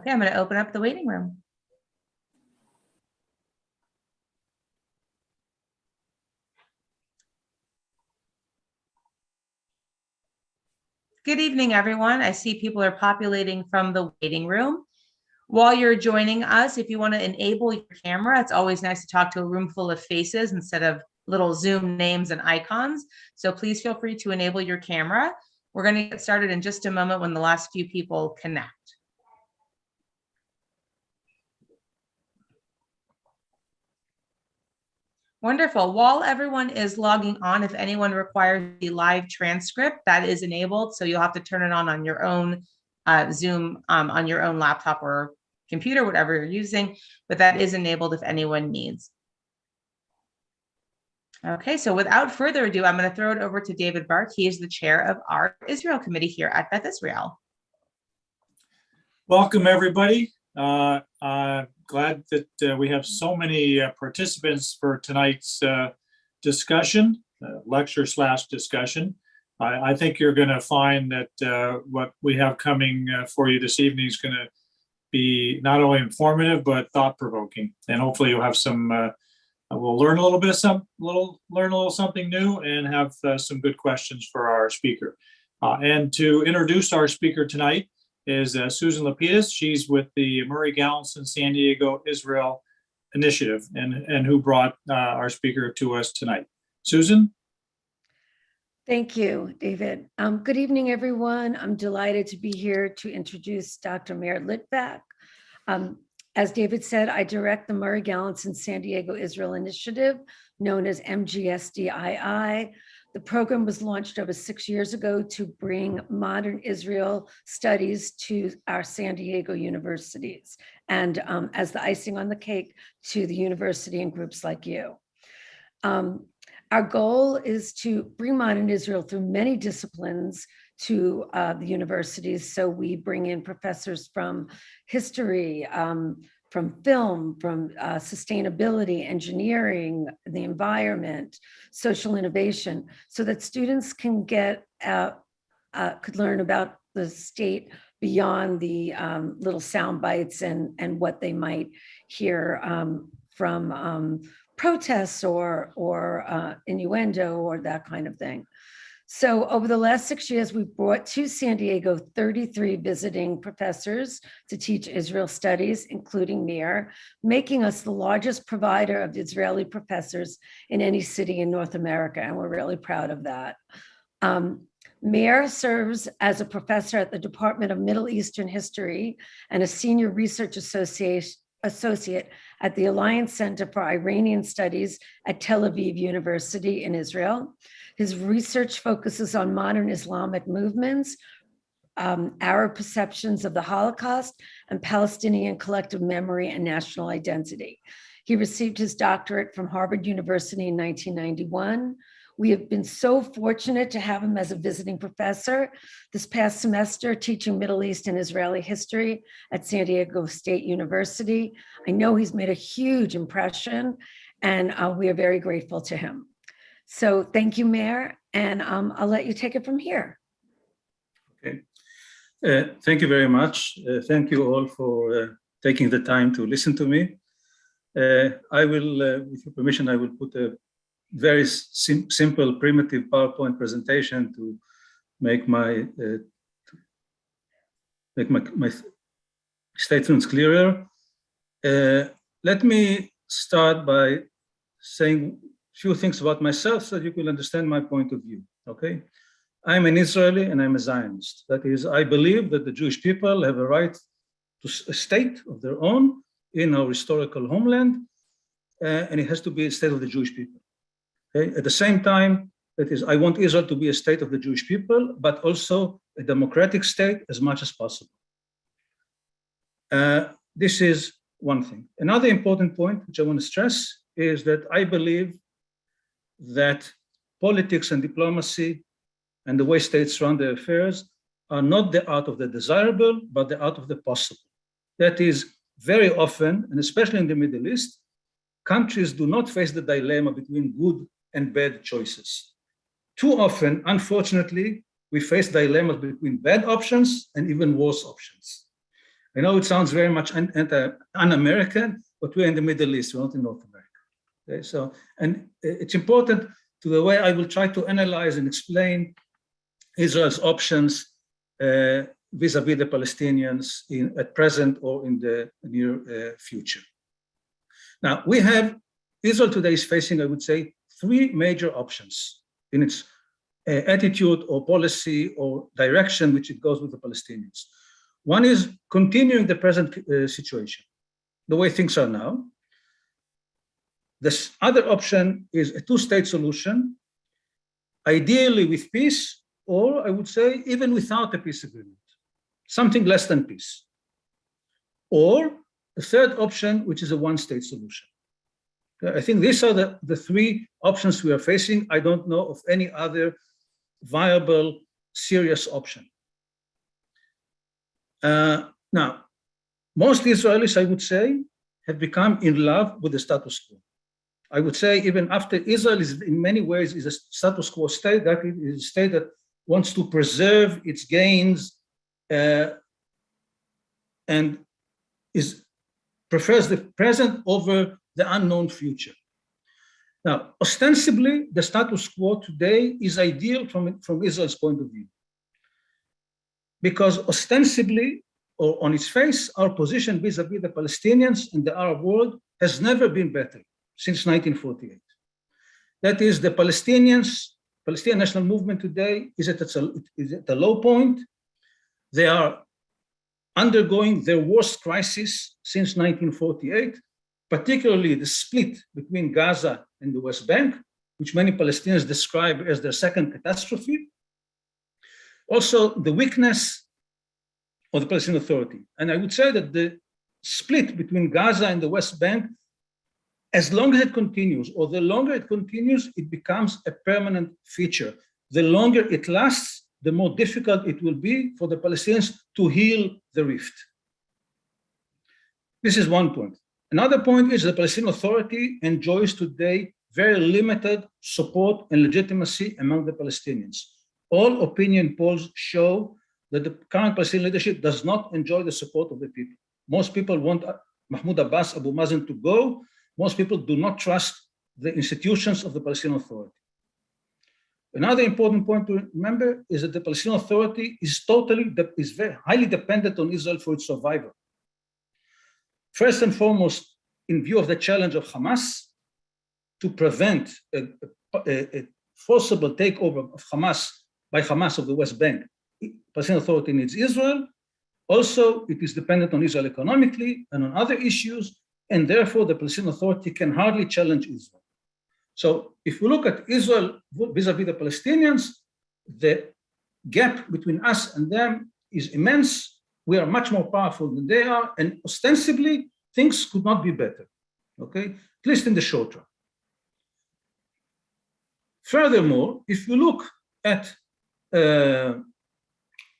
Okay, I'm going to open up the waiting room. Good evening, everyone. I see people are populating from the waiting room. While you're joining us, if you want to enable your camera, it's always nice to talk to a room full of faces instead of little Zoom names and icons. So please feel free to enable your camera. We're going to get started in just a moment when the last few people connect. Wonderful. While everyone is logging on, if anyone requires the live transcript, that is enabled. So you'll have to turn it on your own Zoom, on your own laptop or computer, whatever you're using, but that is enabled if anyone needs. Okay, so without further ado, I'm going to throw it over to David Bark. He is the chair of our Israel committee here at Beth Israel. Welcome, everybody. Glad that we have so many participants for tonight's discussion, lecture/discussion. I think you're going to find that what we have coming for you this evening is going to be not only informative but thought-provoking, and hopefully you'll have some. We'll learn a little bit of learn a little something new, and have some good questions for our speaker. And to introduce our speaker tonight is Susan Lapidus. She's with the Murray Gallinson San Diego Israel Initiative, and who brought our speaker to us tonight. Susan? Thank you, David. Good evening, everyone. I'm delighted to be here to introduce Dr. Meir Litvak. As David said, I direct the Murray Gallinson San Diego Israel Initiative, known as MGSDII. The program was launched over 6 years ago to bring modern Israel studies to our San Diego universities, and as the icing on the cake, to the university and groups like you. Our goal is to bring modern Israel through many disciplines to the universities. So we bring in professors from history, from film, from sustainability, engineering, the environment, social innovation, so that students can could learn about the state beyond the little sound bites and what they might hear from protests or innuendo or that kind of thing. So over the last 6 years, we brought to San Diego 33 visiting professors to teach Israel studies, including Meir, making us the largest provider of Israeli professors in any city in North America, and we're really proud of that. Meir serves as a professor at the Department of Middle Eastern History and a senior research associate at the Alliance Center for Iranian Studies at Tel Aviv University in Israel. His research focuses on modern Islamic movements, Arab perceptions of the Holocaust, and Palestinian collective memory and national identity. He received his doctorate from Harvard University in 1991. We have been so fortunate to have him as a visiting professor this past semester, teaching Middle East and Israeli history at San Diego State University. I know he's made a huge impression, and we are very grateful to him. So thank you, Meir, and I'll let you take it from here. Okay. Thank you very much. Thank you all for taking the time to listen to me. I will, with your permission, I will put a very simple, primitive PowerPoint presentation to make my statements clearer. Let me start by saying few things about myself so that you will understand my point of view, okay? I'm an Israeli and I'm a Zionist. That is, I believe that the Jewish people have a right to a state of their own in our historical homeland, and it has to be a state of the Jewish people, okay? At the same time, that is, I want Israel to be a state of the Jewish people, but also a democratic state as much as possible. This is one thing. Another important point, which I want to stress, is that I believe that politics and diplomacy and the way states run their affairs are not the art of the desirable, but the art of the possible. That is, very often, and especially in the Middle East, countries do not face the dilemma between good and bad choices. Too often, unfortunately, we face dilemmas between bad options and even worse options. I know it sounds very much un-American, but we're in the Middle East, we're not in North America. Okay, so, and it's important to the way I will try to analyze and explain Israel's options vis-a-vis the Palestinians at present or in the near future. Now, Israel today is facing, I would say, three major options in its attitude or policy or direction which it goes with the Palestinians. One is continuing the present situation, the way things are now. This other option is a two-state solution, ideally with peace, or I would say even without a peace agreement, something less than peace. Or the third option, which is a one-state solution. I think these are the three options we are facing. I don't know of any other viable, serious option. Now, most Israelis, I would say, have become in love with the status quo. I would say even after Israel is in many ways is a status quo state, that it is a state that wants to preserve its gains and prefers the present over the unknown future. Now, ostensibly, the status quo today is ideal from Israel's point of view, because ostensibly, or on its face, our position vis-a-vis the Palestinians and the Arab world has never been better since 1948. That is, the Palestinian national movement today is at a low point. They are undergoing their worst crisis since 1948, particularly the split between Gaza and the West Bank, which many Palestinians describe as their second catastrophe. Also, the weakness of the Palestinian Authority. And I would say that the split between Gaza and the West Bank, as long as it continues, or the longer it continues, it becomes a permanent feature. The longer it lasts, the more difficult it will be for the Palestinians to heal the rift. This is one point. Another point is the Palestinian Authority enjoys today very limited support and legitimacy among the Palestinians. All opinion polls show that the current Palestinian leadership does not enjoy the support of the people. Most people want Mahmoud Abbas, Abu Mazen to go. Most people do not trust the institutions of the Palestinian Authority. Another important point to remember is that the Palestinian Authority is very highly dependent on Israel for its survival. First and foremost, in view of the challenge of Hamas, to prevent a forcible takeover of Hamas by Hamas of the West Bank, the Palestinian Authority needs Israel. Also, it is dependent on Israel economically and on other issues, and therefore the Palestinian Authority can hardly challenge Israel. So if we look at Israel vis-a-vis the Palestinians, the gap between us and them is immense. We are much more powerful than they are, and ostensibly, things could not be better, okay? At least in the short run. Furthermore, if you look at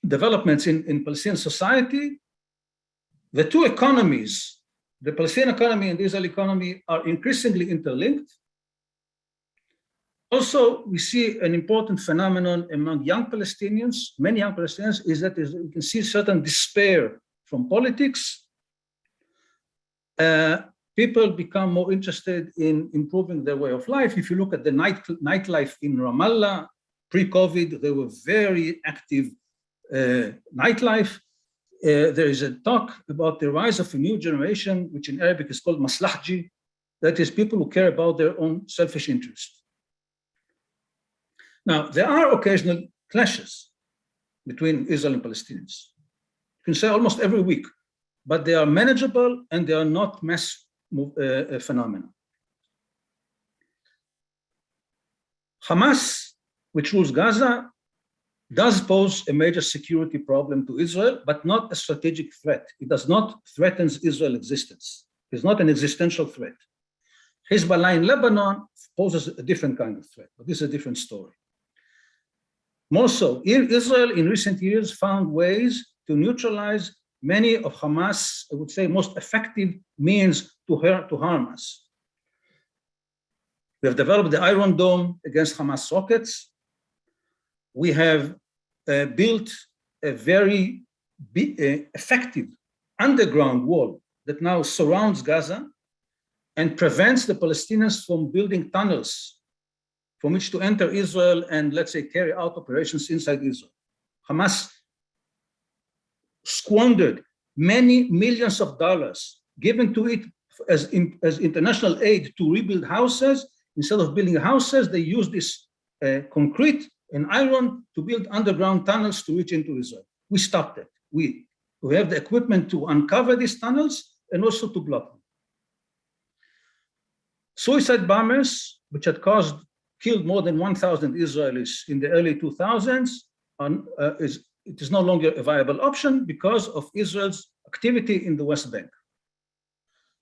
developments in Palestinian society, the two economies, the Palestinian economy and the Israeli economy, are increasingly interlinked. Also, we see an important phenomenon among young Palestinians, many young Palestinians, is that you can see certain despair from politics. People become more interested in improving their way of life. If you look at the nightlife in Ramallah, pre-COVID, there were very active nightlife. There is a talk about the rise of a new generation, which in Arabic is called maslahji, that is people who care about their own selfish interest. Now, there are occasional clashes between Israel and Palestinians. You can say almost every week, but they are manageable and they are not mass phenomena. Hamas, which rules Gaza, does pose a major security problem to Israel, but not a strategic threat. It does not threaten Israel's existence. It's not an existential threat. Hezbollah in Lebanon poses a different kind of threat, but this is a different story. More so, Israel in recent years found ways to neutralize many of Hamas, I would say, most effective means to harm us. We have developed the Iron Dome against Hamas rockets. We have built a very effective underground wall that now surrounds Gaza and prevents the Palestinians from building tunnels from which to enter Israel and, let's say, carry out operations inside Israel. Hamas squandered many millions of dollars given to it as international aid to rebuild houses. Instead of building houses, they used this concrete and iron to build underground tunnels to reach into Israel. We stopped it. We have the equipment to uncover these tunnels and also to block them. Suicide bombers, which had killed more than 1,000 Israelis in the early 2000s, it is no longer a viable option because of Israel's activity in the West Bank.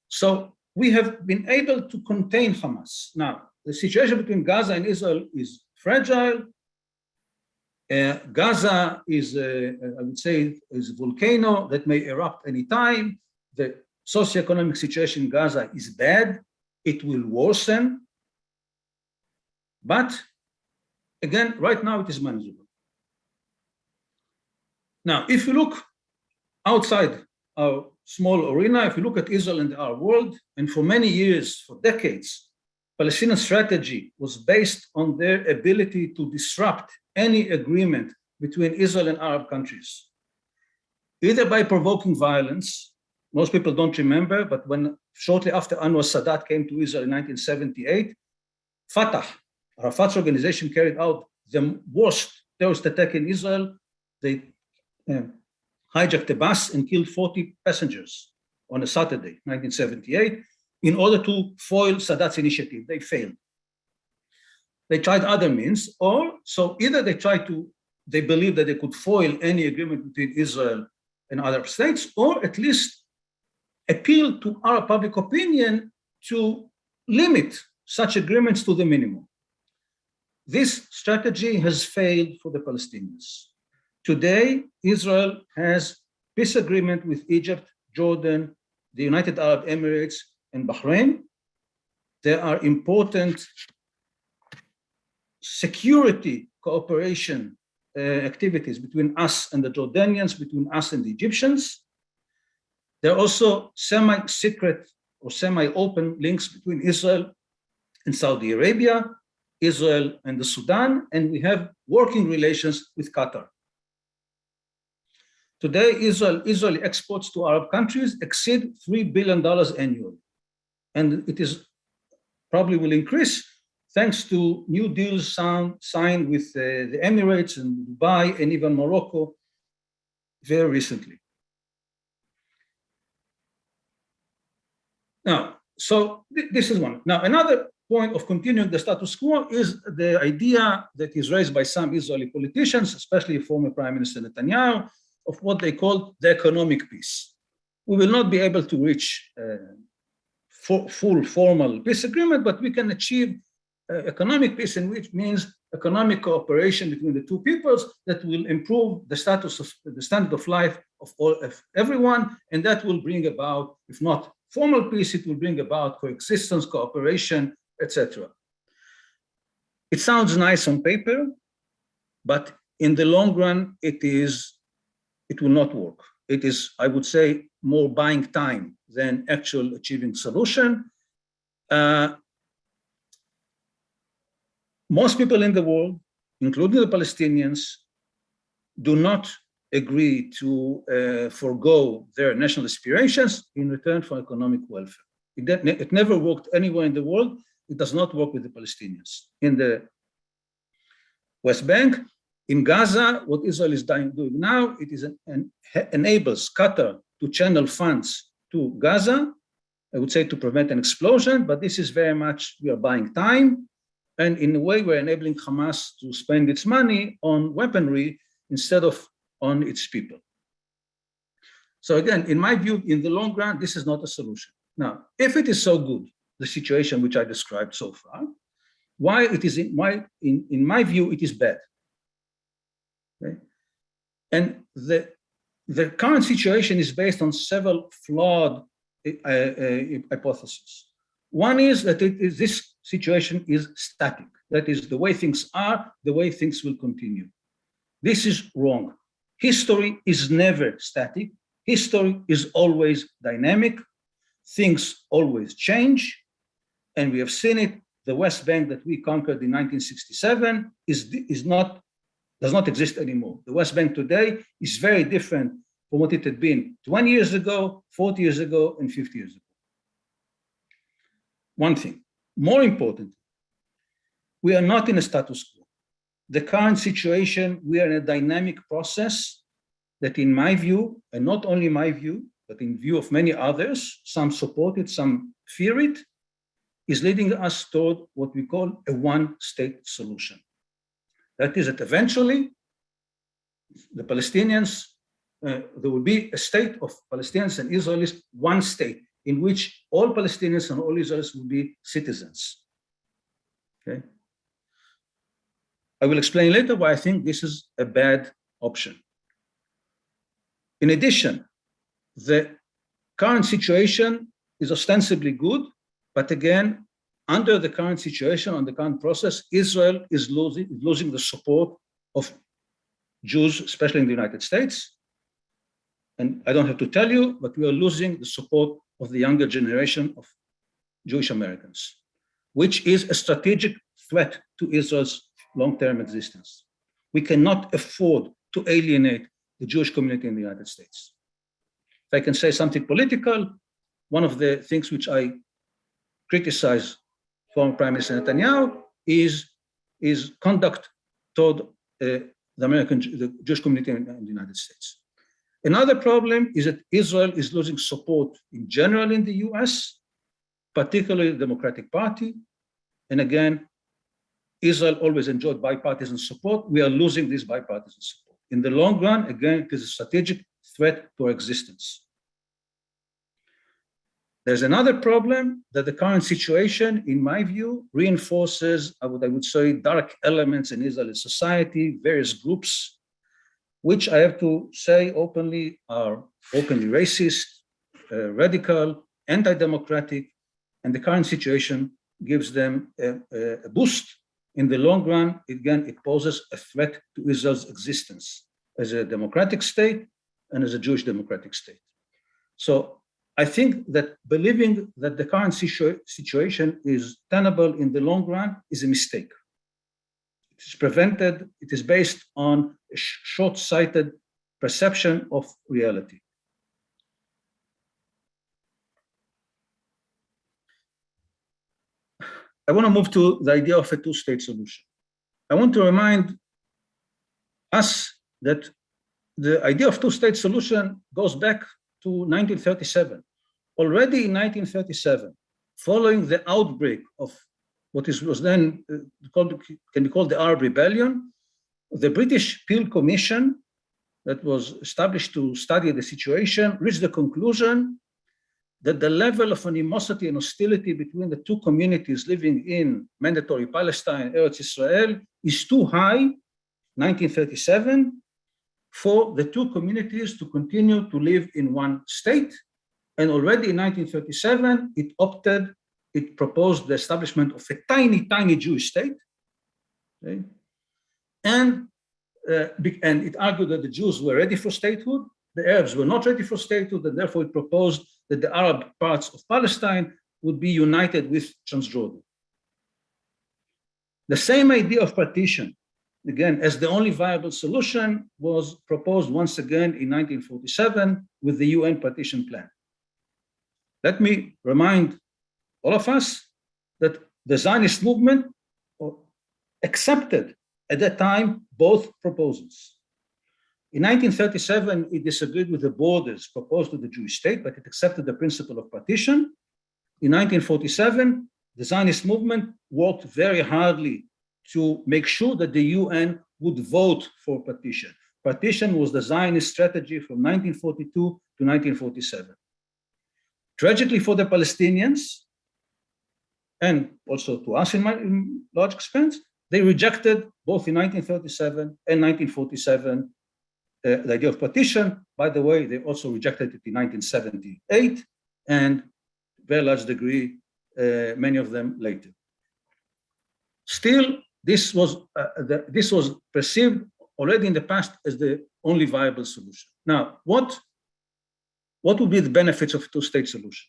So we have been able to contain Hamas. Now, the situation between Gaza and Israel is fragile. Gaza is, I would say, is a volcano that may erupt anytime. The socioeconomic situation in Gaza is bad. It will worsen. But again, right now it is manageable. Now, if you look outside our small arena, if you look at Israel and the Arab world, and for many years, for decades, Palestinian strategy was based on their ability to disrupt any agreement between Israel and Arab countries, either by provoking violence. Most people don't remember, but when shortly after Anwar Sadat came to Israel in 1978, Fatah, Arafat's organization, carried out the worst terrorist attack in Israel. They hijacked a bus and killed 40 passengers on a Saturday, 1978, in order to foil Sadat's initiative. They failed. They tried other means, either they believed that they could foil any agreement between Israel and Arab states, or at least appeal to Arab public opinion to limit such agreements to the minimum. This strategy has failed for the Palestinians. Today, Israel has peace agreement with Egypt, Jordan, the United Arab Emirates, and Bahrain. There are important security cooperation activities between us and the Jordanians, between us and the Egyptians. There are also semi-secret or semi-open links between Israel and Saudi Arabia, Israel and the Sudan, and we have working relations with Qatar. Today, Israeli exports to Arab countries exceed $3 billion annually. And it is probably will increase thanks to new deals signed with the Emirates and Dubai and even Morocco very recently. Now, so this is one. Now, another point of continuing the status quo is the idea that is raised by some Israeli politicians, especially former Prime Minister Netanyahu, of what they call the economic peace. We will not be able to reach full formal peace agreement, but we can achieve economic peace, in which means economic cooperation between the two peoples that will improve the status of the standard of life of everyone, and that will bring about, if not formal peace, it will bring about coexistence, cooperation, etc. It sounds nice on paper, but in the long run, it will not work. It is, I would say, more buying time than actual achieving solution. Most people in the world, including the Palestinians, do not agree to forego their national aspirations in return for economic welfare. It never worked anywhere in the world. It does not work with the Palestinians. In the West Bank, in Gaza, what Israel is doing now, it is enables Qatar to channel funds to Gaza, I would say to prevent an explosion, but this is very much, we are buying time. And in a way, we're enabling Hamas to spend its money on weaponry instead of on its people. So again, in my view, in the long run, this is not a solution. Now, if it is so good, the situation which I described so far, why it is, in my view, it is bad. Okay? And the current situation is based on several flawed hypotheses. One is that this situation is static. That is, the way things are, the way things will continue. This is wrong. History is never static. history is always dynamic, things always change, and we have seen it. The West Bank that we conquered in 1967 does not exist anymore. The West Bank today is very different from what it had been 20 years ago, 40 years ago, and 50 years ago. One thing, more important, we are not in a status quo. The current situation, we are in a dynamic process that, in my view, and not only my view, but in view of many others, some support it, some fear it, is leading us toward what we call a one-state solution. That is that eventually the Palestinians, there will be a state of Palestinians and Israelis, one state in which all Palestinians and all Israelis will be citizens. Okay. I will explain later why I think this is a bad option. In addition, the current situation is ostensibly good, but again, under the current situation, on the current process, Israel is losing the support of Jews, especially in the United States. And I don't have to tell you, but we are losing the support of the younger generation of Jewish Americans, which is a strategic threat to Israel's long-term existence. We cannot afford to alienate the Jewish community in the United States. If I can say something political, one of the things which I criticize former Prime Minister Netanyahu is conduct toward the Jewish community in the United States. Another problem is that Israel is losing support in general in the US, particularly the Democratic Party. And again, Israel always enjoyed bipartisan support. We are losing this bipartisan support. In the long run, again, it is a strategic threat to our existence. There's another problem that the current situation, in my view, reinforces what I would say dark elements in Israeli society, various groups, which I have to say openly are openly racist, radical, anti-democratic, and the current situation gives them a boost. In the long run, again, it poses a threat to Israel's existence as a democratic state and as a Jewish democratic state. So I think that believing that the current situation is tenable in the long run is a mistake. It is based on a short-sighted perception of reality. I want to move to the idea of a two-state solution. I want to remind us that the idea of two-state solution goes back to 1937. Already in 1937, following the outbreak of what was then can be called the Arab Rebellion, the British Peel Commission that was established to study the situation reached the conclusion that the level of animosity and hostility between the two communities living in mandatory Palestine, Eretz Israel, is too high, 1937, for the two communities to continue to live in one state. And already in 1937, it proposed the establishment of a tiny, tiny Jewish state. Okay? And it argued that the Jews were ready for statehood, the Arabs were not ready for statehood, and therefore it proposed that the Arab parts of Palestine would be united with Transjordan. The same idea of partition, again, as the only viable solution, was proposed once again in 1947 with the UN partition plan. Let me remind all of us that the Zionist movement accepted at that time both proposals. In 1937, it disagreed with the borders proposed to the Jewish state, but it accepted the principle of partition. In 1947, the Zionist movement worked very hardly to make sure that the UN would vote for partition. Partition was the Zionist strategy from 1942 to 1947. Tragically for the Palestinians, and also to us in large extent, they rejected both in 1937 and 1947 the idea of partition. By the way, they also rejected it in 1978 and to a very large degree, many of them later. Still, this was perceived already in the past as the only viable solution. Now, what what would be the benefits of a two-state solution?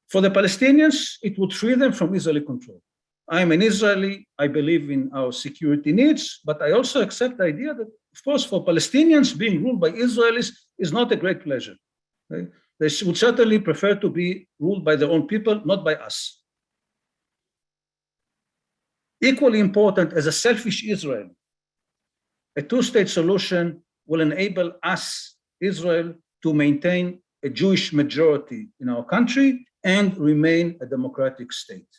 For the Palestinians, it would free them from Israeli control. I am an Israeli, I believe in our security needs, but I also accept the idea that, of course, for Palestinians, being ruled by Israelis is not a great pleasure. Right? They would certainly prefer to be ruled by their own people, not by us. Equally important, as a selfish Israel, a two-state solution will enable us, Israel, to maintain a Jewish majority in our country and remain a democratic state.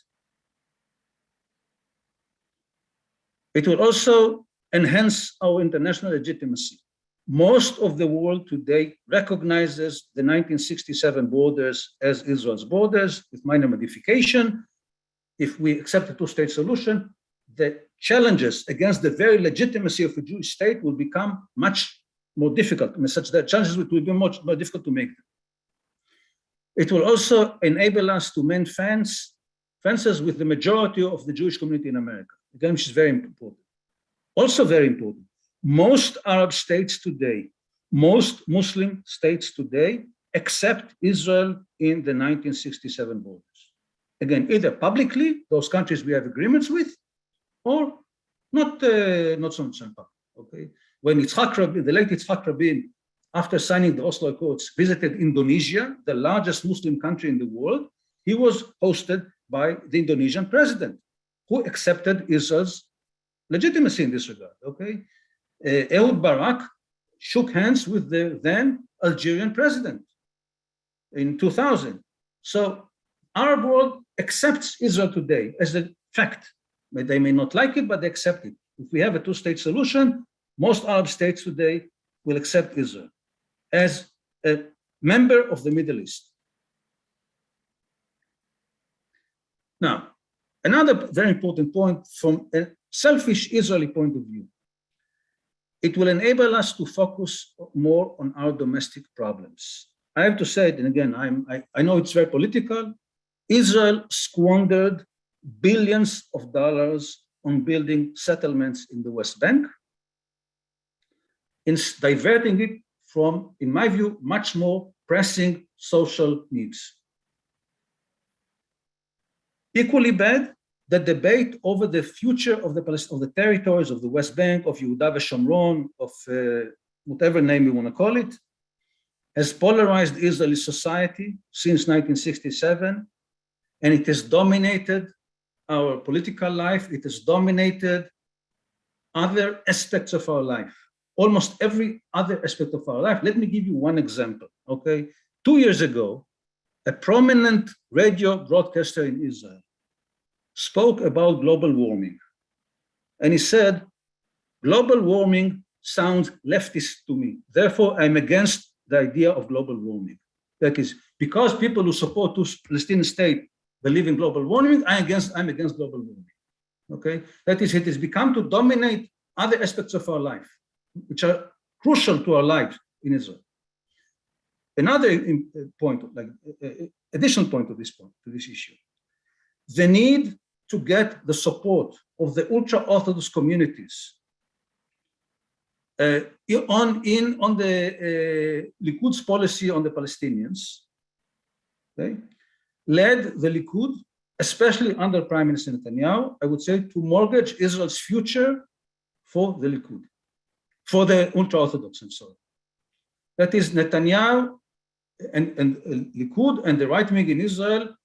It will also enhance our international legitimacy. Most of the world today recognizes the 1967 borders as Israel's borders with minor modification. If we accept a two-state solution, the challenges against the very legitimacy of a Jewish state will become much more difficult, such that challenges will be much more difficult to make them. It will also enable us to mend fences with the majority of the Jewish community in America, again, which is very important. Also very important, most Arab states today, most Muslim states today accept Israel in the 1967 borders. Again, either publicly, those countries we have agreements with, or not so much in public, okay? When Yitzhak Rabin, the late Yitzhak Rabin, after signing the Oslo Accords, visited Indonesia, the largest Muslim country in the world, he was hosted by the Indonesian president, who accepted Israel's legitimacy in this regard, okay? Ehud Barak shook hands with the then Algerian president in 2000. So Arab world accepts Israel today as a fact. They may not like it, but they accept it. If we have a two-state solution, most Arab states today will accept Israel as a member of the Middle East. Now, another very important point from a selfish Israeli point of view, it will enable us to focus more on our domestic problems. I have to say it, and again, I know it's very political. Israel squandered billions of dollars on building settlements in the West Bank, in diverting it from, in my view, much more pressing social needs. Equally bad, the debate over the future of the territories of the West Bank, of Yehuda v'Shomron, of whatever name you want to call it, has polarized Israeli society since 1967, and it has dominated our political life. It has dominated other aspects of our life, almost every other aspect of our life. Let me give you one example, okay? 2 years ago, a prominent radio broadcaster in Israel spoke about global warming. And he said, global warming sounds leftist to me. Therefore, I'm against the idea of global warming. That is, because people who support the Palestinian state believe in global warming, I'm against global warming. Okay? That is, it has become to dominate other aspects of our life, which are crucial to our life in Israel. Another point, like additional point to this issue, the need to get the support of the ultra-Orthodox communities on the Likud's policy on the Palestinians, okay, led the Likud, especially under Prime Minister Netanyahu, I would say, to mortgage Israel's future for the Likud, for the ultra-Orthodox, I'm sorry. That is, Netanyahu and Likud and the right wing in Israel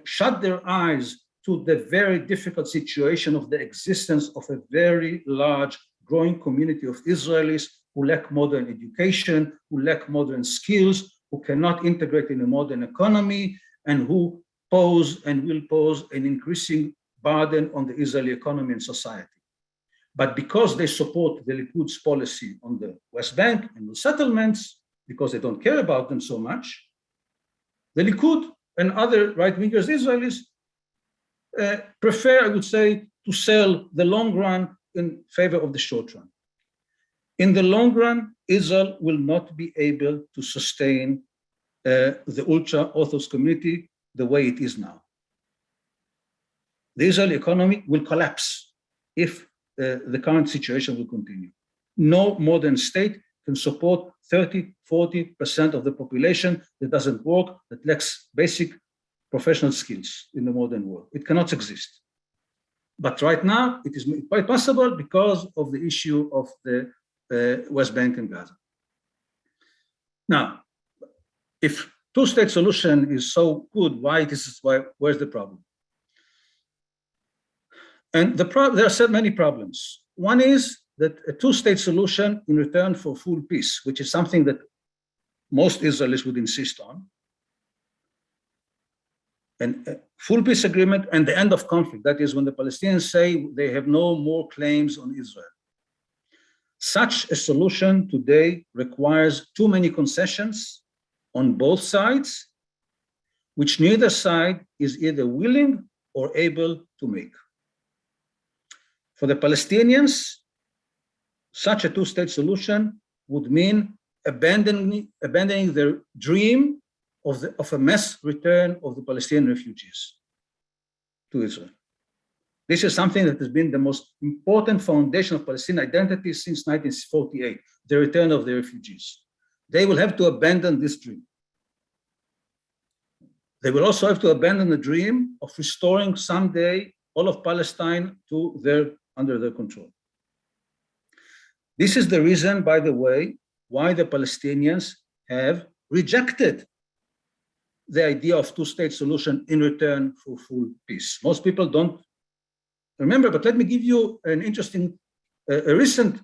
shut their eyes to the very difficult situation of the existence of a very large growing community of Israelis who lack modern education, who lack modern skills, who cannot integrate in a modern economy, and who pose and will pose an increasing burden on the Israeli economy and society. But because they support the Likud's policy on the West Bank and the settlements, because they don't care about them so much, the Likud and other right-wingers Israelis prefer, I would say, to sell the long run in favor of the short run. In the long run, Israel will not be able to sustain the ultra-Orthodox community the way it is now. The Israeli economy will collapse if the current situation will continue. No modern state can support 30, 40% of the population that doesn't work, that lacks basic professional skills in the modern world. It cannot exist. But right now, it is quite possible because of the issue of the West Bank and Gaza. Now, if two-state solution is so good, where's the problem? And there are many problems. One is that a two-state solution in return for full peace, which is something that most Israelis would insist on, and a full peace agreement and the end of conflict, that is when the Palestinians say they have no more claims on Israel. Such a solution today requires too many concessions on both sides, which neither side is either willing or able to make. For the Palestinians, such a two-state solution would mean abandoning their dream of a mass return of the Palestinian refugees to Israel. This is something that has been the most important foundation of Palestinian identity since 1948, the return of the refugees. They will have to abandon this dream. They will also have to abandon the dream of restoring someday all of Palestine to under their control. This is the reason, by the way, why the Palestinians have rejected the idea of two-state solution in return for full peace. Most people don't remember, but let me give you an interesting, a recent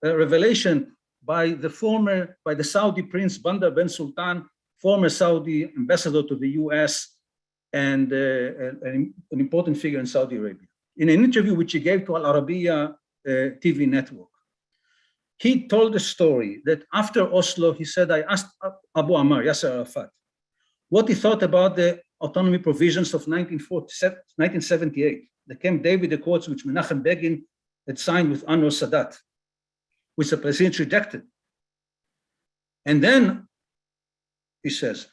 revelation by the Saudi Prince Bandar bin Sultan, former Saudi ambassador to the US and an important figure in Saudi Arabia. In an interview which he gave to Al Arabiya TV network, he told the story that after Oslo, he said, I asked Abu Ammar, Yasser Arafat, what he thought about the autonomy provisions of 1978, the Camp David Accords, which Menachem Begin had signed with Anwar Sadat, which the Palestinians rejected. And then, he says,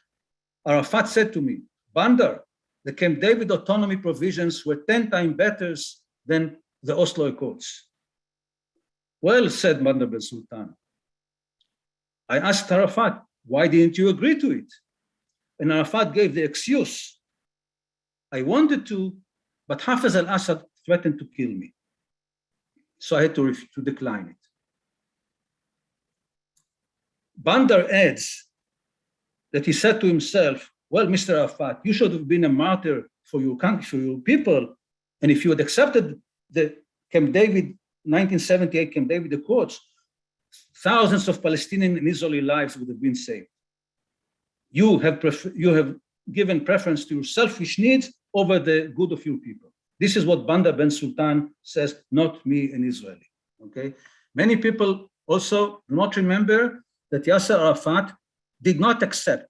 Arafat said to me, Bandar, the Camp David autonomy provisions were 10 times better than the Oslo Accords. Well, said Bandar bin Sultan, I asked Arafat, why didn't you agree to it? And Arafat gave the excuse, I wanted to, but Hafez al-Assad threatened to kill me. So I had to decline it. Bandar adds that he said to himself, well, Mr. Arafat, you should have been a martyr for your country, for your people. And if you had accepted the Camp David, 1978 Camp David Accords, thousands of Palestinian and Israeli lives would have been saved. You have given preference to your selfish needs over the good of your people. This is what Bandar bin Sultan says, not me, an Israeli. Okay. Many people also do not remember that Yasser Arafat did not accept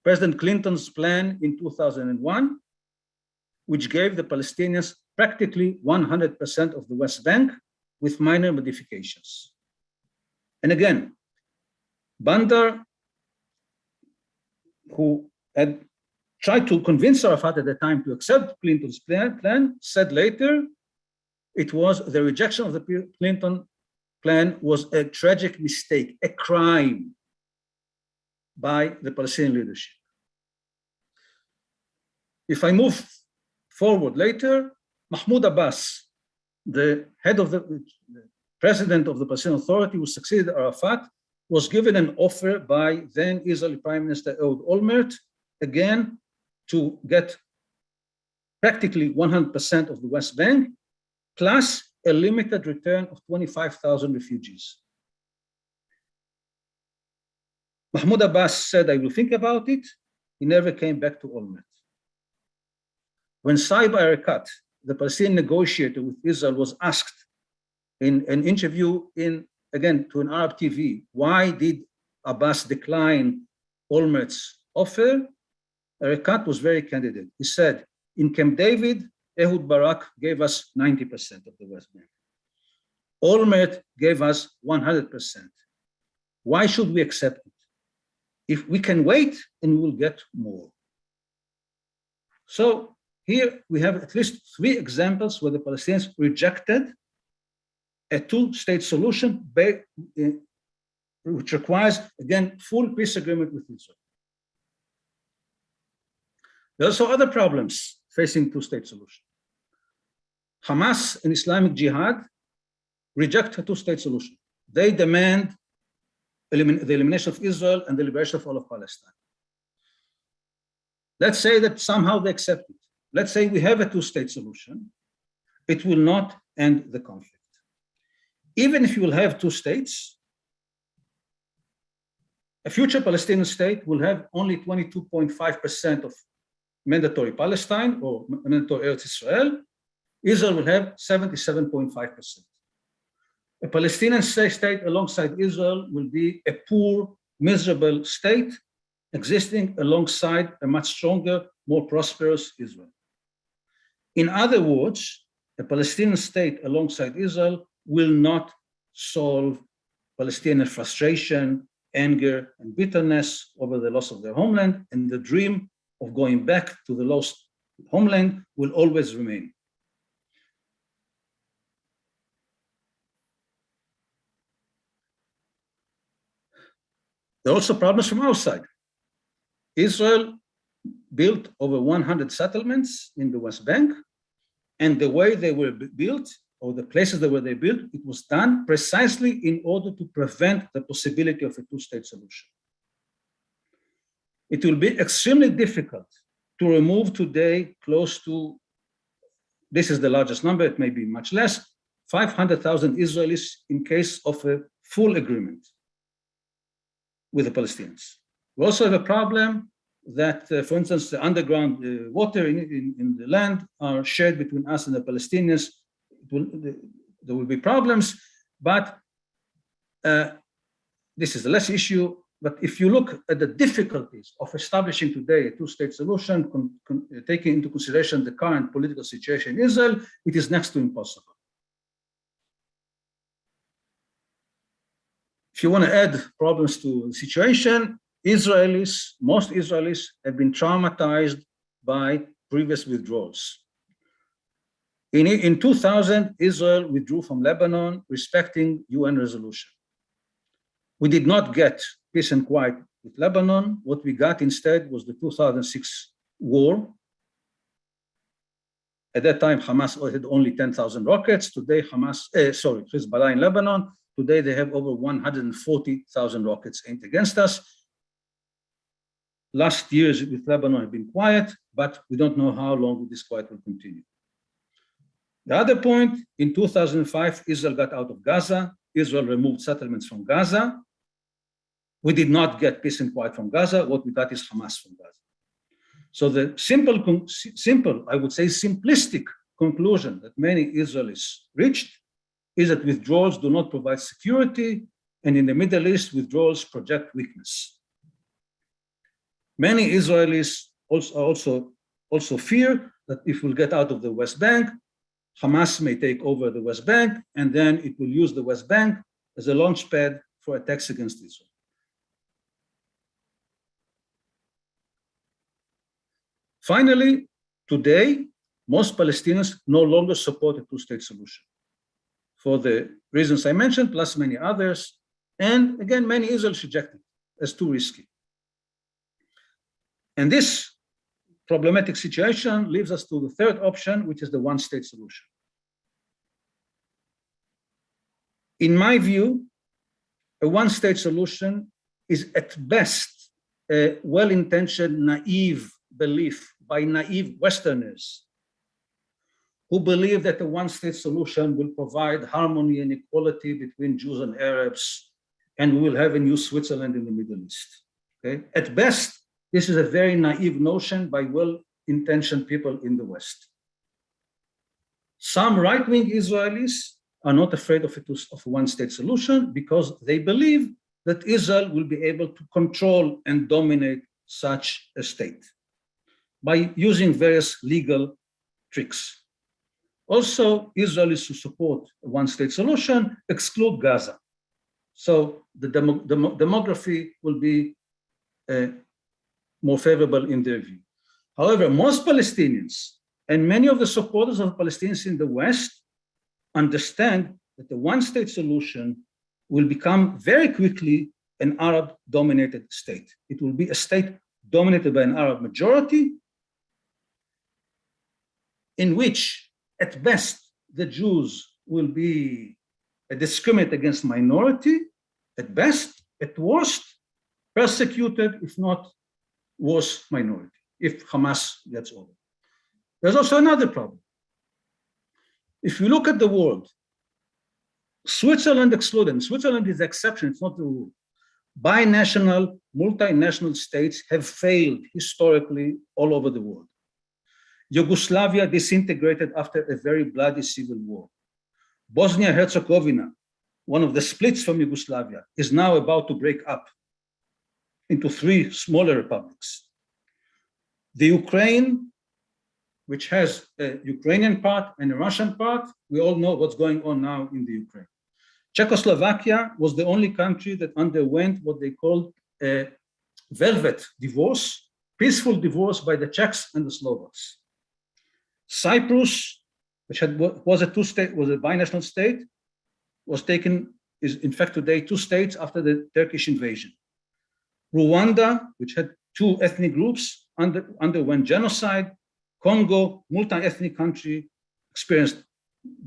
President Clinton's plan in 2001, which gave the Palestinians practically 100% of the West Bank with minor modifications. And again, Bandar, who had tried to convince Arafat at the time to accept Clinton's plan, said later, it was the rejection of the Clinton plan was a tragic mistake, a crime by the Palestinian leadership. If I move forward later, Mahmoud Abbas, the president of the Palestinian Authority who succeeded Arafat, was given an offer by then Israeli Prime Minister Ehud Olmert, again, to get practically 100% of the West Bank, plus a limited return of 25,000 refugees. Mahmoud Abbas said, I will think about it. He never came back to Olmert. When Saib Erekat, the Palestinian negotiator with Israel, was asked in an interview again to an Arab TV, why did Abbas decline Olmert's offer? Erekat was very candid. He said, in Camp David, Ehud Barak gave us 90% of the West Bank. Olmert gave us 100%. Why should we accept it? If we can wait and we will get more. So here we have at least 3 examples where the Palestinians rejected a two-state solution which requires, again, full peace agreement with Israel. There are also other problems facing two-state solution. Hamas and Islamic Jihad reject a two-state solution. They demand the elimination of Israel and the liberation of all of Palestine. Let's say that somehow they accept it. Let's say we have a two-state solution. It will not end the conflict. Even if you will have two states, a future Palestinian state will have only 22.5% of mandatory Palestine or mandatory Eretz Israel. Israel will have 77.5%. A Palestinian state alongside Israel will be a poor, miserable state existing alongside a much stronger, more prosperous Israel. In other words, a Palestinian state alongside Israel will not solve Palestinian frustration, anger, and bitterness over the loss of their homeland, and the dream of going back to the lost homeland will always remain. There are also problems from our side. Israel built over 100 settlements in the West Bank, and the way they were built, or the places that were they built, it was done precisely in order to prevent the possibility of a two-state solution. It will be extremely difficult to remove today close to, this is the largest number, it may be much less, 500,000 Israelis in case of a full agreement with the Palestinians. We also have a problem that, for instance, the underground water in the land are shared between us and the Palestinians. There will be problems, but this is the less issue. But if you look at the difficulties of establishing today a two-state solution, taking into consideration the current political situation in Israel, it is next to impossible. If you want to add problems to the situation, most Israelis have been traumatized by previous withdrawals. In 2000, Israel withdrew from Lebanon, respecting UN resolution. We did not get peace and quiet with Lebanon. What we got instead was the 2006 war. At that time, Hamas had only 10,000 rockets. Today, Hezbollah in Lebanon, today they have over 140,000 rockets aimed against us. Last years with Lebanon have been quiet, but we don't know how long this quiet will continue. The other point, in 2005, Israel got out of Gaza. Israel removed settlements from Gaza. We did not get peace and quiet from Gaza. What we got is Hamas from Gaza. So the simple, I would say simplistic conclusion that many Israelis reached is that withdrawals do not provide security, and in the Middle East, withdrawals project weakness. Many Israelis also fear that if we'll get out of the West Bank, Hamas may take over the West Bank, and then it will use the West Bank as a launch pad for attacks against Israel. Finally, today, most Palestinians no longer support a two-state solution for the reasons I mentioned, plus many others. And again, many Israelis reject it as too risky. And this problematic situation leaves us to the third option, which is the one-state solution. In my view, a one-state solution is at best a well-intentioned, naive belief by naive Westerners who believe that a one-state solution will provide harmony and equality between Jews and Arabs, and we will have a new Switzerland in the Middle East. Okay? At best, this is a very naive notion by well-intentioned people in the West. Some right-wing Israelis are not afraid of a one-state solution because they believe that Israel will be able to control and dominate such a state by using various legal tricks. Also, Israelis who support a one-state solution exclude Gaza. So the demography will be more favorable in their view. However, most Palestinians and many of the supporters of Palestinians in the West understand that the one-state solution will become very quickly an Arab-dominated state. It will be a state dominated by an Arab majority, in which, at best, the Jews will be a discriminate against minority, at best, at worst, persecuted, if not worse, minority, if Hamas gets over. There's also another problem. If you look at the world, Switzerland excluded, Switzerland is the exception, it's not the rule. Binational, multinational states have failed historically all over the world. Yugoslavia disintegrated after a very bloody civil war. Bosnia-Herzegovina, one of the splits from Yugoslavia, is now about to break up into 3 smaller republics. The Ukraine, which has a Ukrainian part and a Russian part, we all know what's going on now in the Ukraine. Czechoslovakia was the only country that underwent what they called a velvet divorce, peaceful divorce by the Czechs and the Slovaks. Cyprus, which was a binational state, is in fact today 2 states after the Turkish invasion. Rwanda, which had 2 ethnic groups, underwent genocide. Congo, multi-ethnic country, experienced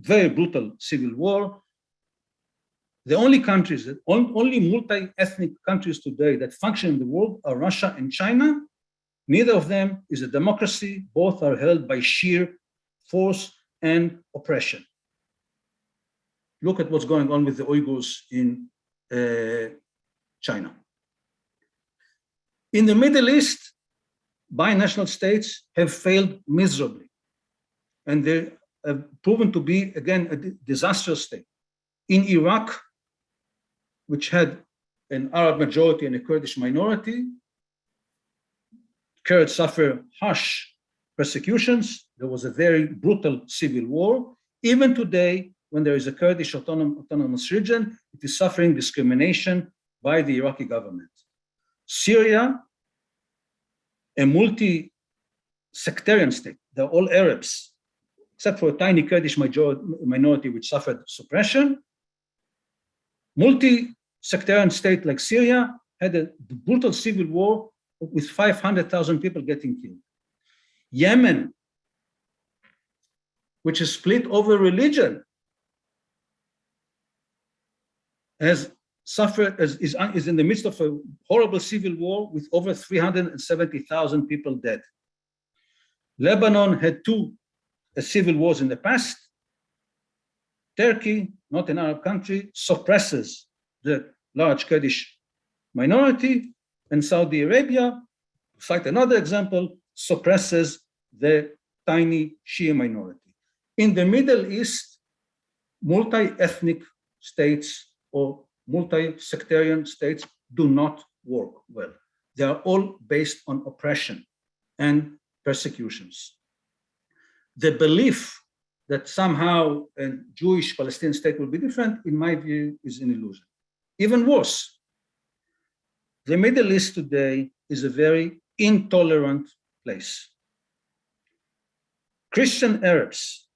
very brutal civil war. The only countries, only multi-ethnic countries today that function in the world are Russia and China. Neither of them is a democracy. Both are held by sheer force and oppression. Look at what's going on with the Uyghurs in China. In the Middle East, binational states have failed miserably, and they have proven to be, again, a disastrous state. In Iraq, which had an Arab majority and a Kurdish minority, Kurds suffer harsh persecutions. There was a very brutal civil war. Even today, when there is a Kurdish autonomous region, it is suffering discrimination by the Iraqi government. Syria, a multi-sectarian state, they're all Arabs, except for a tiny Kurdish minority which suffered suppression. Multi-sectarian state like Syria had a brutal civil war with 500,000 people getting killed. Yemen, which is split over religion, has suffered, is in the midst of a horrible civil war with over 370,000 people dead. Lebanon had 2 civil wars in the past. Turkey, not an Arab country, suppresses the large Kurdish minority, and Saudi Arabia, to cite another example, suppresses the tiny Shia minority. In the Middle East, multi-ethnic states or multi-sectarian states do not work well. They are all based on oppression and persecutions. The belief that somehow a Jewish Palestinian state will be different, in my view, is an illusion. Even worse, the Middle East today is a very intolerant place. Christian Arabs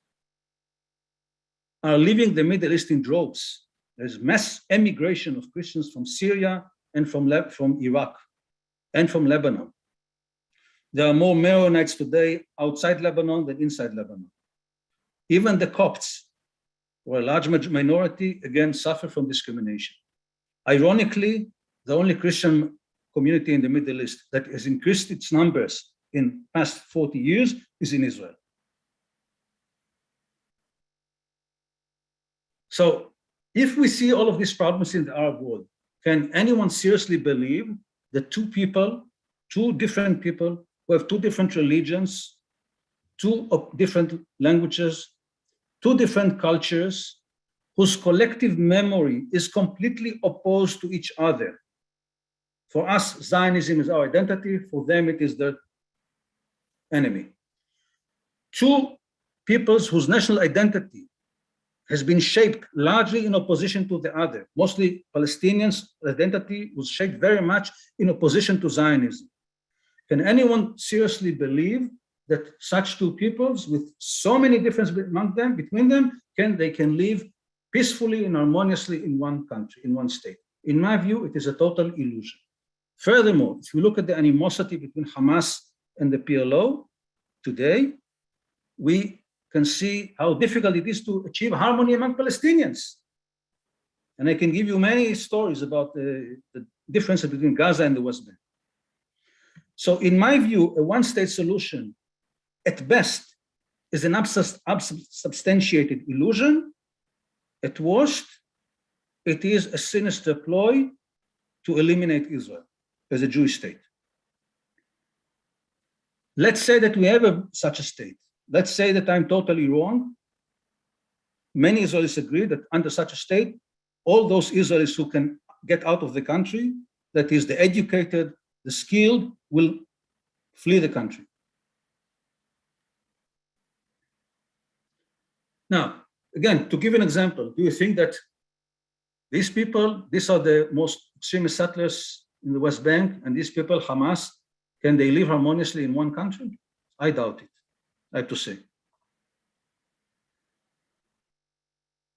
are leaving the Middle East in droves. There's mass emigration of Christians from Syria and from Iraq and from Lebanon. There are more Maronites today outside Lebanon than inside Lebanon. Even the Copts, who are a large minority, again, suffer from discrimination. Ironically, the only Christian community in the Middle East that has increased its numbers in past 40 years is in Israel. So if we see all of these problems in the Arab world, can anyone seriously believe that two different people who have 2 different religions, 2 different languages, 2 different cultures, whose collective memory is completely opposed to each other? For us, Zionism is our identity. For them, it is their enemy. 2 peoples whose national identity has been shaped largely in opposition to the other. Mostly Palestinians' identity was shaped very much in opposition to Zionism. Can anyone seriously believe that such 2 peoples with so many differences between them, they can live peacefully and harmoniously in one country, in one state? In my view, it is a total illusion. Furthermore, if you look at the animosity between Hamas and the PLO today, we can see how difficult it is to achieve harmony among Palestinians. And I can give you many stories about the difference between Gaza and the West Bank. So in my view, a one-state solution, at best, is an unsubstantiated illusion. At worst, it is a sinister ploy to eliminate Israel as a Jewish state. Let's say that we have such a state. Let's say that I'm totally wrong. Many Israelis agree that under such a state, all those Israelis who can get out of the country, that is the educated, the skilled, will flee the country. Now, again, to give an example, do you think that these people, these are the most extremist settlers in the West Bank, and these people, Hamas, can they live harmoniously in one country? I doubt it, I have to say.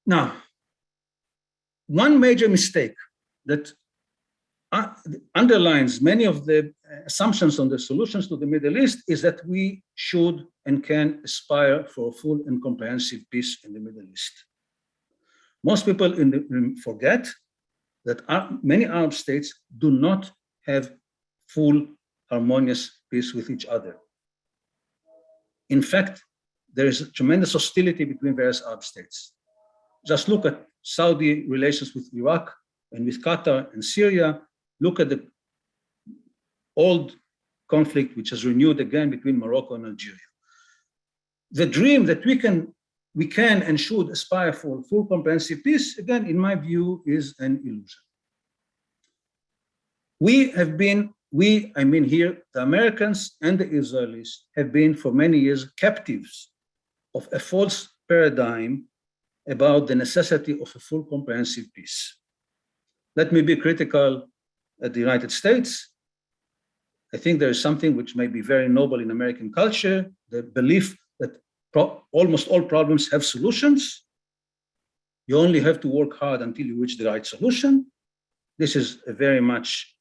Now, one major mistake that underlines many of the assumptions on the solutions to the Middle East is that we should and can aspire for full and comprehensive peace in the Middle East. Most people forget that many Arab states do not have full harmonious peace with each other. In fact, there is a tremendous hostility between various Arab states. Just look at Saudi relations with Iraq and with Qatar and Syria. Look at the old conflict, which has renewed again between Morocco and Algeria. The dream that we can and should aspire for full comprehensive peace, again, in my view, is an illusion. I mean here, the Americans and the Israelis have been for many years captives of a false paradigm about the necessity of a full comprehensive peace. Let me be critical at the United States. I think there is something which may be very noble in American culture, the belief that almost all problems have solutions. You only have to work hard until you reach the right solution. This is a very much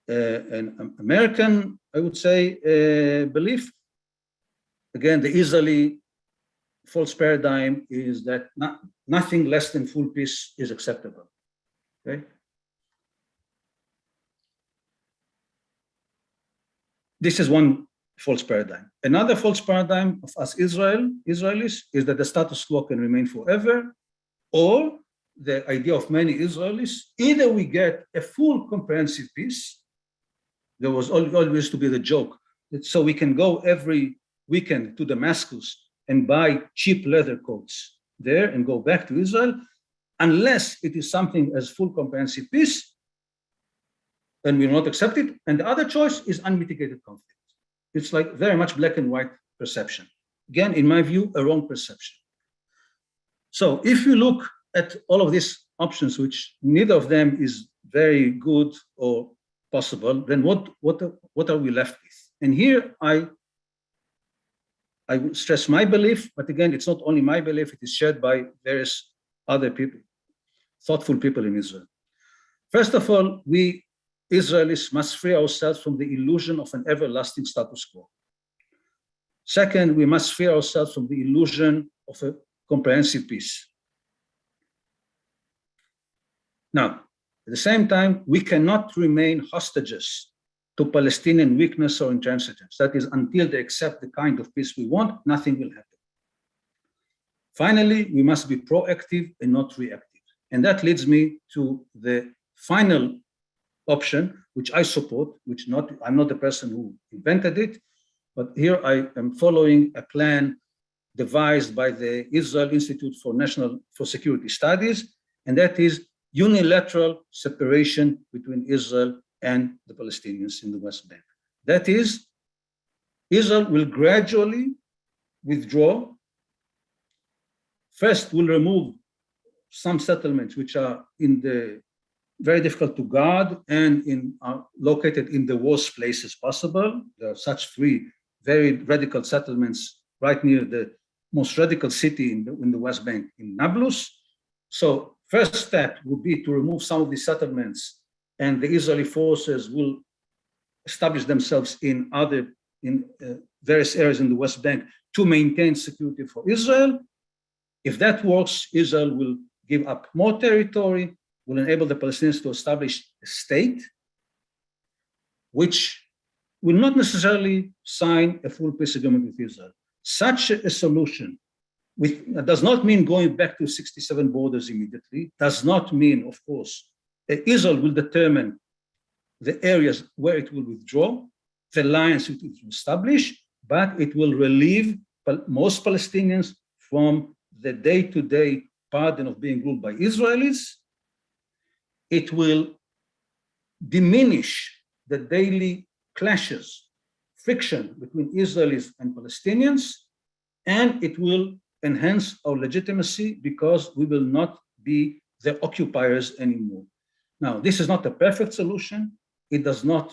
an American, I would say, belief. Again, the Israeli false paradigm is that nothing less than full peace is acceptable. Okay? This is one false paradigm. Another false paradigm of us Israelis is that the status quo can remain forever, or the idea of many Israelis, either we get a full comprehensive peace. There was always to be the joke that so we can go every weekend to Damascus and buy cheap leather coats there and go back to Israel, unless it is something as full comprehensive peace, then we will not accept it. And the other choice is unmitigated conflict. It's like very much black and white perception. Again, in my view, a wrong perception. So if you look at all of these options, which neither of them is very good or possible, then what are we left with? And here I would stress my belief, but again, it's not only my belief, it is shared by various other people, thoughtful people in Israel. First of all, we Israelis must free ourselves from the illusion of an everlasting status quo. Second, we must free ourselves from the illusion of a comprehensive peace. Now, at the same time, we cannot remain hostages to Palestinian weakness or intransigence. That is, until they accept the kind of peace we want, nothing will happen. Finally, we must be proactive and not reactive. And that leads me to the final option, which I support, I'm not the person who invented it, but here I am following a plan devised by the Israel Institute for Security Studies, and that is unilateral separation between Israel and the Palestinians in the West Bank. That is, Israel will gradually withdraw. First, we'll remove some settlements which are very difficult to guard and are located in the worst places possible. There are such 3 very radical settlements right near the most radical city in the West Bank, in Nablus. So first step would be to remove some of the settlements, and the Israeli forces will establish themselves in various areas in the West Bank to maintain security for Israel. If that works, Israel will give up more territory, will enable the Palestinians to establish a state, which will not necessarily sign a full peace agreement with Israel. Such a solution does not mean going back to 67 borders immediately, does not mean, of course, Israel will determine the areas where it will withdraw, the lines it will establish, but it will relieve most Palestinians from the day-to-day burden of being ruled by Israelis. It will diminish the daily clashes, friction between Israelis and Palestinians, and it will enhance our legitimacy because we will not be the occupiers anymore. Now, this is not a perfect solution. It does not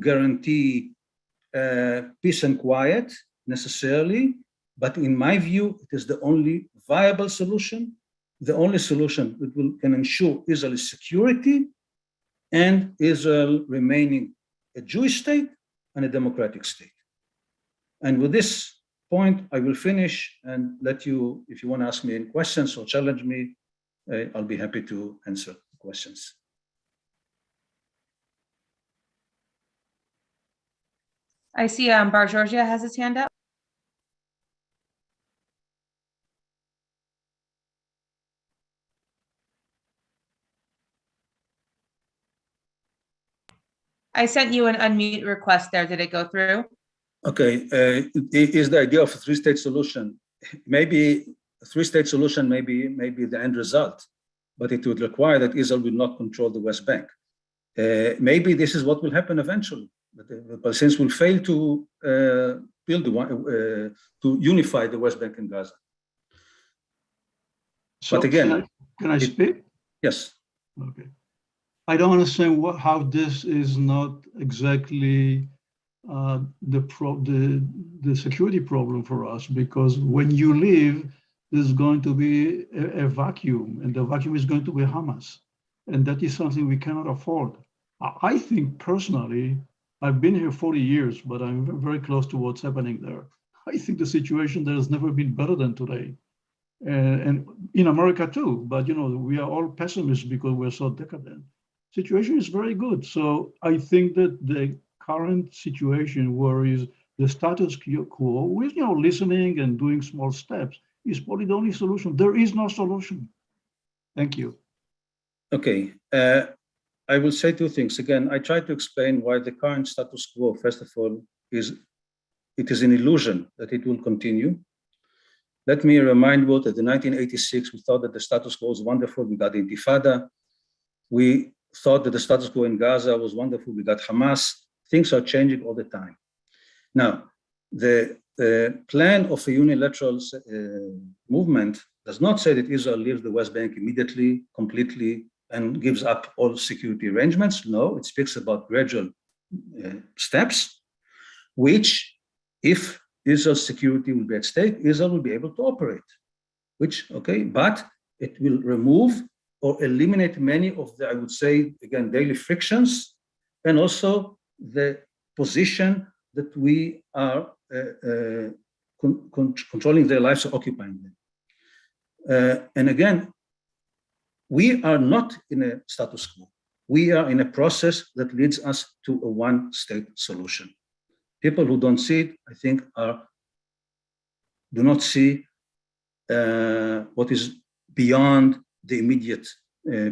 guarantee peace and quiet necessarily, but in my view, it is the only viable solution, the only solution that can ensure Israel's security and Israel remaining a Jewish state and a democratic state. And with this point, I will finish and let you, if you want to ask me any questions or challenge me, I'll be happy to answer questions. I see Bar Georgia has his hand up. I sent you an unmute request there. Did it go through? Okay, is the idea of a three-state solution. Maybe a three-state solution may be the end result, but it would require that Israel will not control the West Bank. Maybe this is what will happen eventually. The Palestinians will fail to to unify the West Bank and Gaza. So but again, can I speak? Yes. Okay. I don't understand how this is not exactly the security problem for us, because when you leave, there's going to be a vacuum, and the vacuum is going to be Hamas, and that is something we cannot afford. I think personally, I've been here 40 years, but I'm very close to what's happening there. I think the situation there has never been better than today, and in America too. But you know, we are all pessimists because we're so decadent. Situation is very good. So I think that the current situation, where is the status quo, with listening and doing small steps, is probably the only solution. There is no solution. Thank you. Okay. I will say two things. Again, I tried to explain why the current status quo, first of all, it is an illusion that it will continue. Let me remind you that in 1986, we thought that the status quo was wonderful. We got the Intifada. We thought that the status quo in Gaza was wonderful. We got Hamas. Things are changing all the time. Now, the plan of a unilateral movement does not say that Israel leaves the West Bank immediately, completely, and gives up all security arrangements. No, it speaks about gradual steps, which, if Israel's security will be at stake, Israel will be able to operate, but it will remove or eliminate many of the, I would say, again, daily frictions, and also the position that we are controlling their lives or occupying them. And again, we are not in a status quo. We are in a process that leads us to a one-state solution. People who don't see it, I think, do not see what is beyond the immediate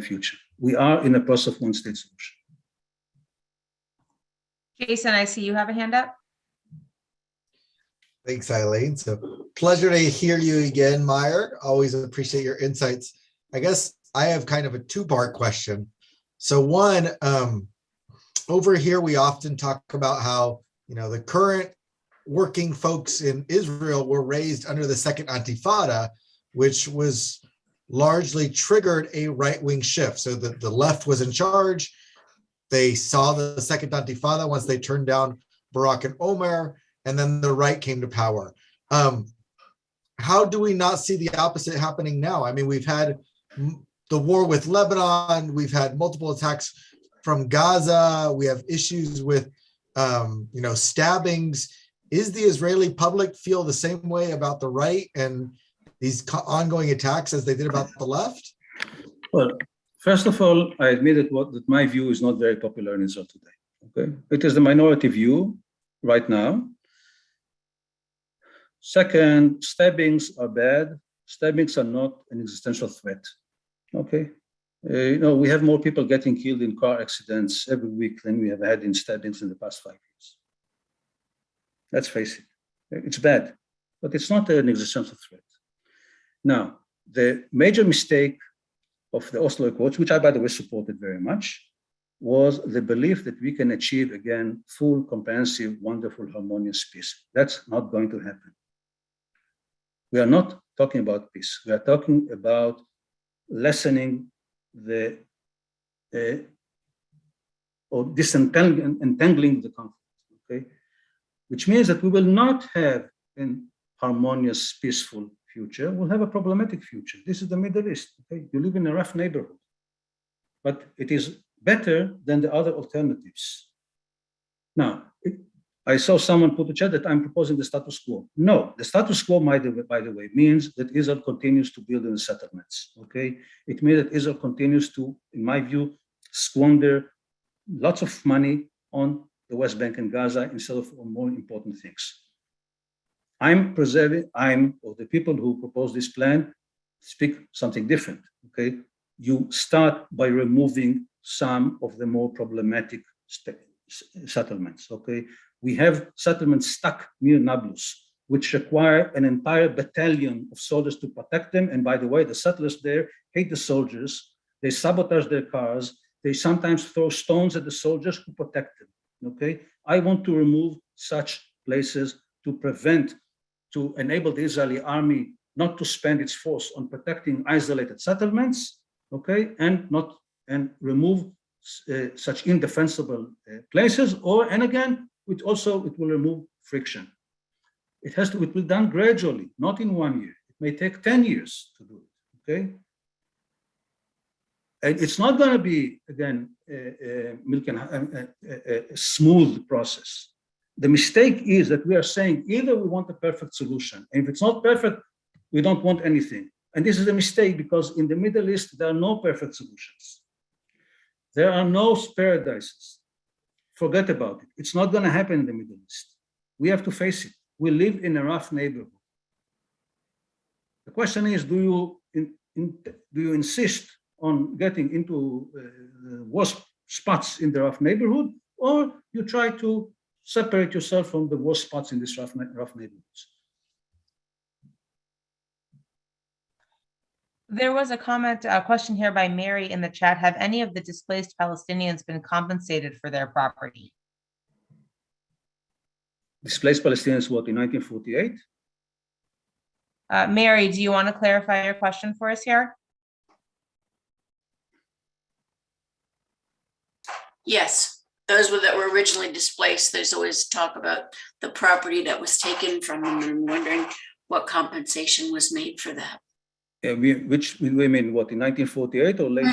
future. We are in a process of one-state solution. Jason, I see you have a hand up. Thanks, Eileen. So pleasure to hear you again, Meyer. Always appreciate your insights. I guess I have kind of a two-part question. So one, over here, we often talk about how, the current working folks in Israel were raised under the Second Intifada, which was largely triggered a right-wing shift. So the left was in charge. They saw the Second Intifada once they turned down Barak and Omer, and then the right came to power. How do we not see the opposite happening now? I mean, we've had the war with Lebanon. We've had multiple attacks from Gaza. We have issues with, stabbings. Is the Israeli public feel the same way about the right and these ongoing attacks as they did about the left? Well, first of all, I admit that my view is not very popular in Israel today. Okay, it is the minority view right now. Second, stabbings are bad. Stabbings are not an existential threat. Okay, we have more people getting killed in car accidents every week than we have had in stabbings in the past 5 years. Let's face it, it's bad, but it's not an existential threat. Now, the major mistake of the Oslo Accords, which I, by the way, supported very much, was the belief that we can achieve, again, full, comprehensive, wonderful, harmonious peace. That's not going to happen. We are not talking about peace. We are talking about lessening or disentangling the conflict, okay? Which means that we will not have an harmonious, peaceful future. We'll have a problematic future. This is the Middle East, okay? You live in a rough neighborhood, but it is better than the other alternatives. Now, I saw someone put a chat that I'm proposing the status quo. No, the status quo, by the way, means that Israel continues to build in the settlements, okay? It means that Israel continues to, in my view, squander lots of money on the West Bank and Gaza instead of on more important things. Or the people who propose this plan speak something different, okay? You start by removing some of the more problematic settlements, okay? We have settlements stuck near Nablus, which require an entire battalion of soldiers to protect them. And by the way, the settlers there hate the soldiers. They sabotage their cars. They sometimes throw stones at the soldiers who protect them, okay? I want to remove such places to enable the Israeli army not to spend its force on protecting isolated settlements, okay? And remove such indefensible places, and again, it will remove friction. It will be done gradually, not in 1 year. It may take 10 years to do it, okay? And it's not going to be, again, a smooth process. The mistake is that we are saying either we want a perfect solution, and if it's not perfect, we don't want anything. And this is a mistake because in the Middle East, there are no perfect solutions. There are no paradises. Forget about it. It's not going to happen in the Middle East. We have to face it. We live in a rough neighborhood. The question is, do you insist on getting into the worst spots in the rough neighborhood, or you try to separate yourself from the worst spots in these rough neighborhoods? There was a question here by Mary in the chat. Have any of the displaced Palestinians been compensated for their property? Displaced Palestinians, what, in 1948? Mary, do you want to clarify your question for us here? Yes, those that were originally displaced. There's always talk about the property that was taken from them, and I'm wondering what compensation was made for that. Which we mean, what, in 1948 or later?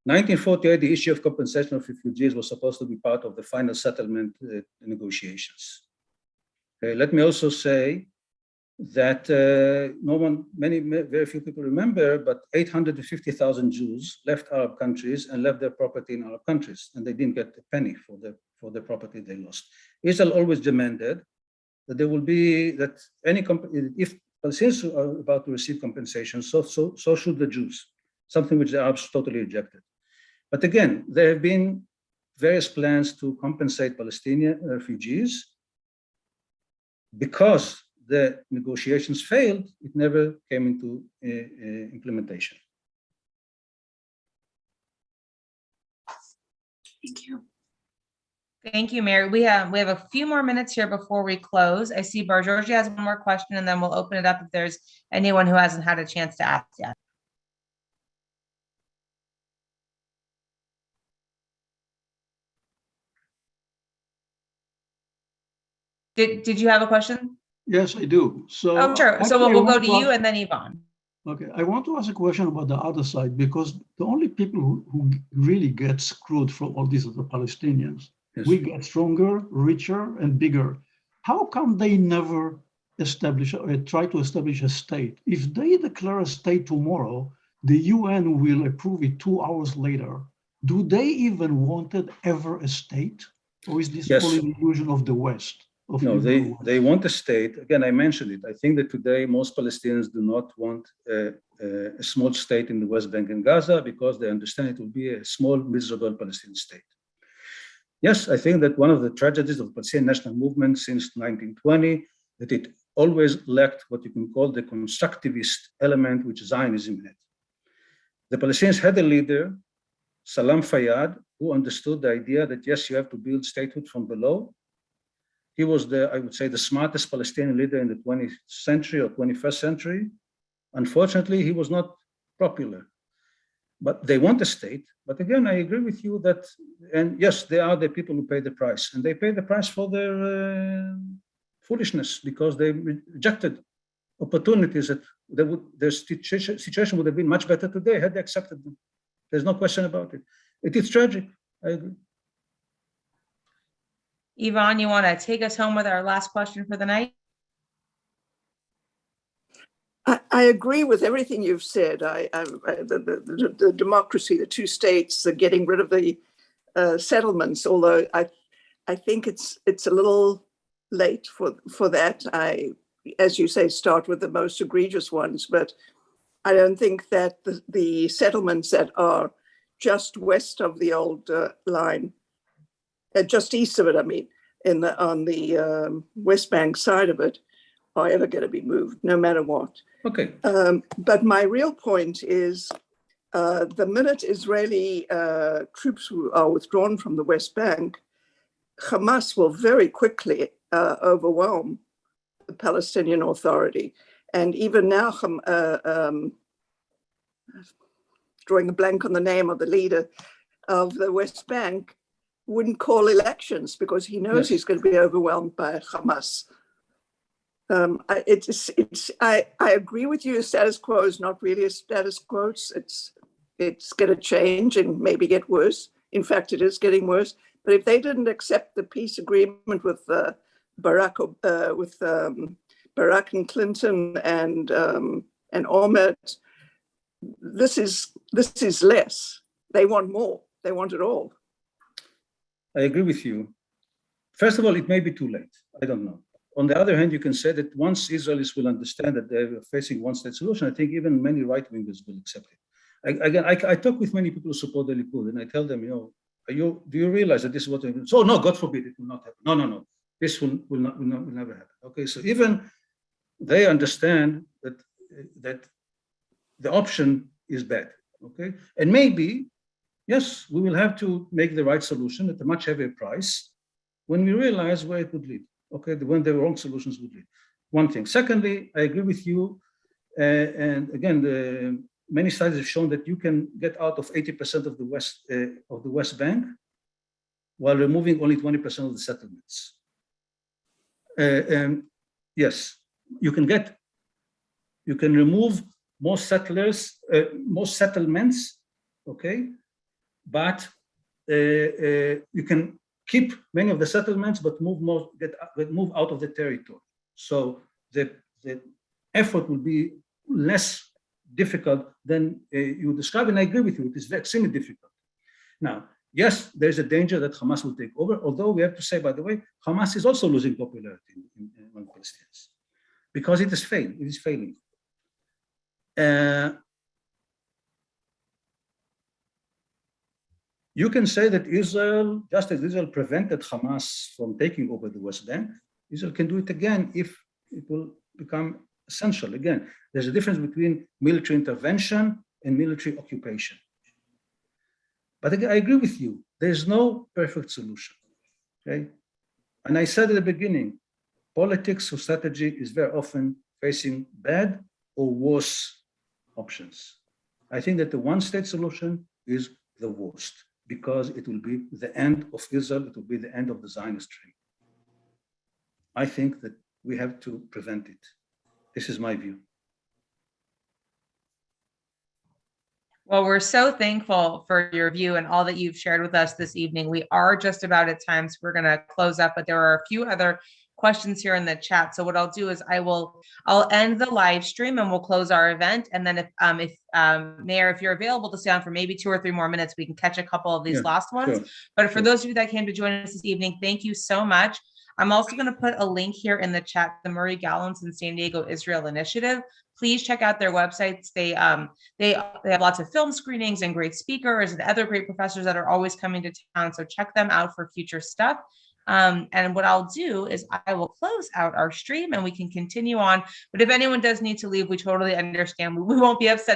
1948, the issue of compensation of refugees was supposed to be part of the final settlement negotiations. Okay, let me also say that very few people remember, but 850,000 Jews left Arab countries and left their property in Arab countries, and they didn't get a penny for the property they lost. Israel always demanded that there will be, that if Palestinians are about to receive compensation, so should the Jews, something which the Arabs totally rejected. But again, there have been various plans to compensate Palestinian refugees. Because the negotiations failed, it never came into implementation. Thank you. Thank you, Mary. We have a few more minutes here before we close. I see Bargeorgi has one more question, and then we'll open it up if there's anyone who hasn't had a chance to ask yet. Did you have a question? Yes, I do. So sure. So actually, we'll go to you and then Yvonne. Okay, I want to ask a question about the other side, because the only people who really get screwed from all this are the Palestinians. Yes. We get stronger, richer, and bigger. How come they never establish or try to establish a state? If they declare a state tomorrow, the UN will approve it 2 hours later. Do they even wanted ever a state? Or is this Yes. all an illusion of the West? No, they want a state. Again, I mentioned it. I think that today most Palestinians do not want a small state in the West Bank and Gaza because they understand it will be a small, miserable Palestinian state. Yes, I think that one of the tragedies of the Palestinian national movement since 1920, that it always lacked what you can call the constructivist element, which Zionism had. The Palestinians had a leader, Salam Fayyad, who understood the idea that yes, you have to build statehood from below. He was I would say, the smartest Palestinian leader in the 20th century or 21st century. Unfortunately, he was not popular. But they want a state. But again, I agree with you that, and yes, they are the people who pay the price. And they pay the price for their foolishness because they rejected opportunities that their situation would have been much better today had they accepted them. There's no question about it. It is tragic. I agree. Yvonne, you want to take us home with our last question for the night? I agree with everything you've said. The democracy, the two states, the getting rid of the settlements. Although I think it's a little late for that. As you say, start with the most egregious ones. But I don't think that the settlements that are just west of the old line, just east of it, I mean, on the West Bank side of it, are ever going to be moved, no matter what. Okay. But my real point is the minute Israeli troops are withdrawn from the West Bank, Hamas will very quickly overwhelm the Palestinian Authority. And even now, drawing a blank on the name of the leader of the West Bank, wouldn't call elections because he knows Yes. he's going to be overwhelmed by Hamas. I agree with you. Status quo is not really a status quo. It's going to change and maybe get worse. In fact, it is getting worse. But if they didn't accept the peace agreement with Barack and Clinton and Ahmed, this is less. They want more. They want it all. I agree with you. First of all, it may be too late. I don't know. On the other hand, you can say that once Israelis will understand that they're facing one-state solution, I think even many right-wingers will accept it. I talk with many people who support the Likud, and I tell them, do you realize that this is what they're doing? So no, God forbid, it will not happen. No. This will never happen. Okay, so even they understand that the option is bad. Okay, and maybe, yes, we will have to make the right solution at a much heavier price when we realize where it would lead. Okay, when the wrong solutions would lead. One thing. Secondly, I agree with you. And again, many studies have shown that you can get out of 80% of the West Bank while removing only 20% of the settlements. Yes, you can remove more settlers, more settlements, okay, but you can keep many of the settlements, but move out of the territory. So the effort will be less difficult than you describe, and I agree with you, it is extremely difficult. Now, yes, there's a danger that Hamas will take over, although we have to say, by the way, Hamas is also losing popularity among Palestinians because it is failing. You can say that Israel, just as Israel prevented Hamas from taking over the West Bank, Israel can do it again if it will become essential. Again, there's a difference between military intervention and military occupation. But again, I agree with you. There's no perfect solution, okay? And I said at the beginning, politics or strategy is very often facing bad or worse options. I think that the one-state solution is the worst because it will be the end of Israel, it will be the end of the Zionist dream. I think that we have to prevent it. This is my view. Well, we're so thankful for your view and all that you've shared with us this evening. We are just about at time, so we're going to close up, but there are a few other questions here in the chat. So what I'll do is I'll end the live stream and we'll close our event. And then if Mayor, if you're available to stay on for maybe 2 or 3 more minutes, we can catch a couple of these last ones. Sure. But for those of you that came to join us this evening, thank you so much. I'm also going to put a link here in the chat, the Murray Gallants and San Diego Israel Initiative. Please check out their websites. They have lots of film screenings and great speakers and other great professors that are always coming to town. So check them out for future stuff. And what I'll do is I will close out our stream and we can continue on. But if anyone does need to leave, we totally understand. We won't be upset